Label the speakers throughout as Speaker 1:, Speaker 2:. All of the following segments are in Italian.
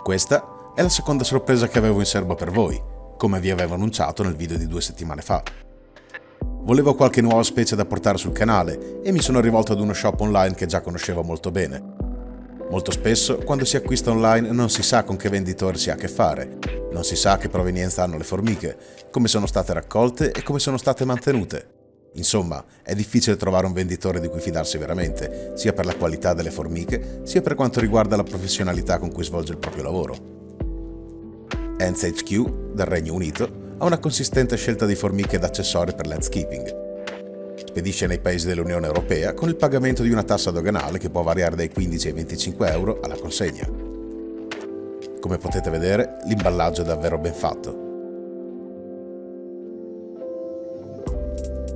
Speaker 1: Questa è la seconda sorpresa che avevo in serbo per voi, come vi avevo annunciato nel video di 2 settimane fa. Volevo qualche nuova specie da portare sul canale e mi sono rivolto ad uno shop online che già conoscevo molto bene. Molto spesso, quando si acquista online, non si sa con che venditore si ha a che fare, non si sa che provenienza hanno le formiche, come sono state raccolte e come sono state mantenute. Insomma, è difficile trovare un venditore di cui fidarsi veramente, sia per la qualità delle formiche, sia per quanto riguarda la professionalità con cui svolge il proprio lavoro. Ants HQ, del Regno Unito, ha una consistente scelta di formiche ed accessori per landscaping. Spedisce nei paesi dell'Unione Europea con il pagamento di una tassa doganale che può variare dai 15 ai 25 euro alla consegna. Come potete vedere, l'imballaggio è davvero ben fatto.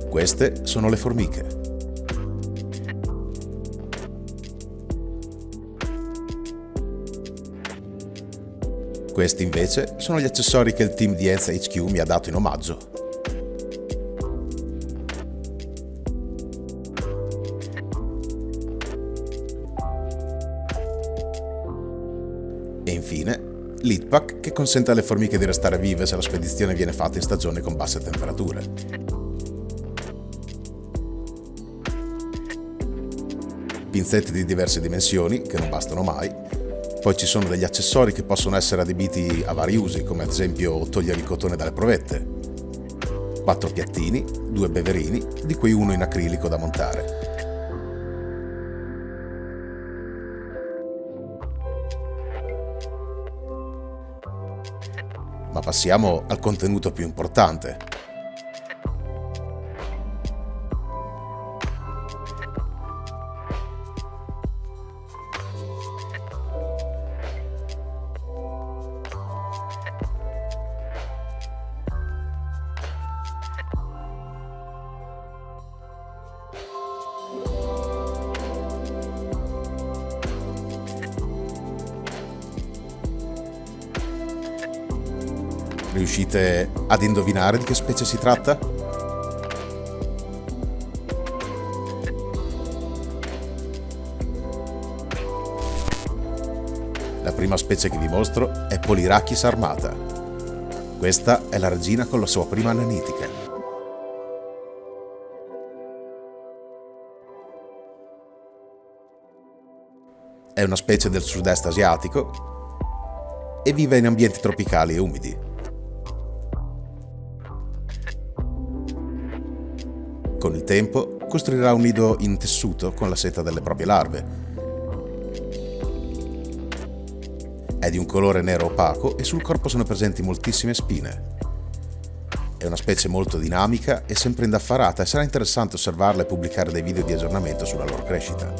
Speaker 1: Queste sono le formiche. Questi invece sono gli accessori che il team di Ants HQ mi ha dato in omaggio. E infine, l'Heatpack che consente alle formiche di restare vive se la spedizione viene fatta in stagione con basse temperature. Pinzette di diverse dimensioni, che non bastano mai. Poi ci sono degli accessori che possono essere adibiti a vari usi, come ad esempio togliere il cotone dalle provette. 4 piattini, 2 beverini, di cui uno in acrilico da montare. Ma passiamo al contenuto più importante. Riuscite ad indovinare di che specie si tratta? La prima specie che vi mostro è Polyrhachis armata. Questa è la regina con la sua prima nanitica. È una specie del sud-est asiatico e vive in ambienti tropicali e umidi. Con il tempo costruirà un nido in tessuto con la seta delle proprie larve. È di un colore nero opaco e sul corpo sono presenti moltissime spine. È una specie molto dinamica e sempre indaffarata e sarà interessante osservarla e pubblicare dei video di aggiornamento sulla loro crescita.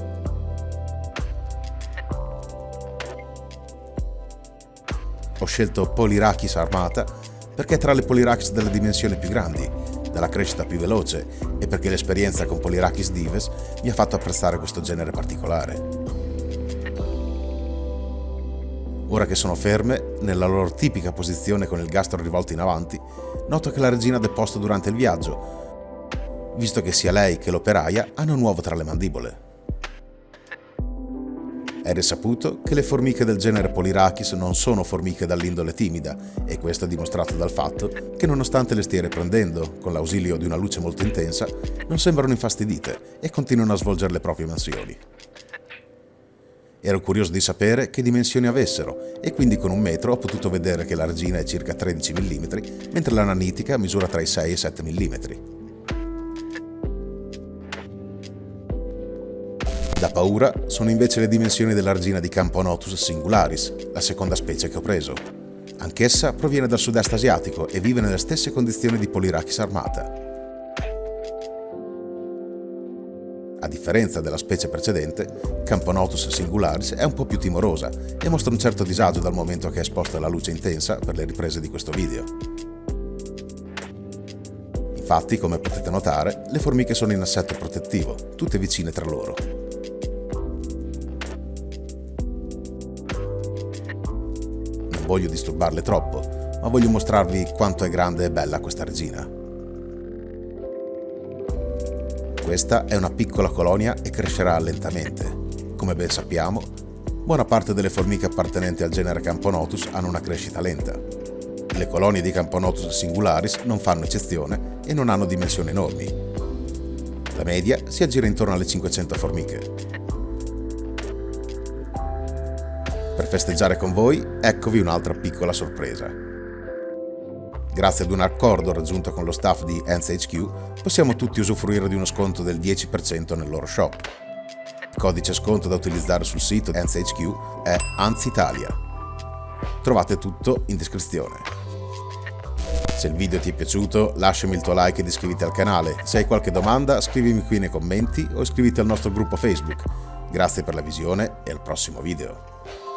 Speaker 1: Ho scelto Polyrhachis armata perché è tra le Polyrhachis delle dimensioni più grandi, dalla crescita più veloce e perché l'esperienza con Polyrhachis dives mi ha fatto apprezzare questo genere particolare. Ora che sono ferme, nella loro tipica posizione con il gastro rivolto in avanti, noto che la regina ha deposto durante il viaggio, visto che sia lei che l'operaia hanno un uovo tra le mandibole. È risaputo che le formiche del genere Polyrhachis non sono formiche dall'indole timida e questo è dimostrato dal fatto che nonostante le stia riprendendo con l'ausilio di una luce molto intensa, non sembrano infastidite e continuano a svolgere le proprie mansioni. Ero curioso di sapere che dimensioni avessero e quindi con 1 metro ho potuto vedere che la regina è circa 13 mm, mentre la nanitica misura tra i 6 e i 7 mm. Da paura sono invece le dimensioni della regina di Camponotus singularis, la seconda specie che ho preso. Anch'essa proviene dal sud-est asiatico e vive nelle stesse condizioni di Polyrhachis armata. A differenza della specie precedente, Camponotus singularis è un po' più timorosa e mostra un certo disagio dal momento che è esposta alla luce intensa per le riprese di questo video. Infatti, come potete notare, le formiche sono in assetto protettivo, tutte vicine tra loro. Non voglio disturbarle troppo, ma voglio mostrarvi quanto è grande e bella questa regina. Questa è una piccola colonia e crescerà lentamente. Come ben sappiamo, buona parte delle formiche appartenenti al genere Camponotus hanno una crescita lenta. Le colonie di Camponotus singularis non fanno eccezione e non hanno dimensioni enormi. La media si aggira intorno alle 500 formiche. Per festeggiare con voi, eccovi un'altra piccola sorpresa. Grazie ad un accordo raggiunto con lo staff di Ants HQ, possiamo tutti usufruire di uno sconto del 10% nel loro shop. Il codice sconto da utilizzare sul sito Ants HQ è ANTSITALIA. Trovate tutto in descrizione. Se il video ti è piaciuto, lasciami il tuo like ed iscriviti al canale. Se hai qualche domanda, scrivimi qui nei commenti o iscriviti al nostro gruppo Facebook. Grazie per la visione e al prossimo video.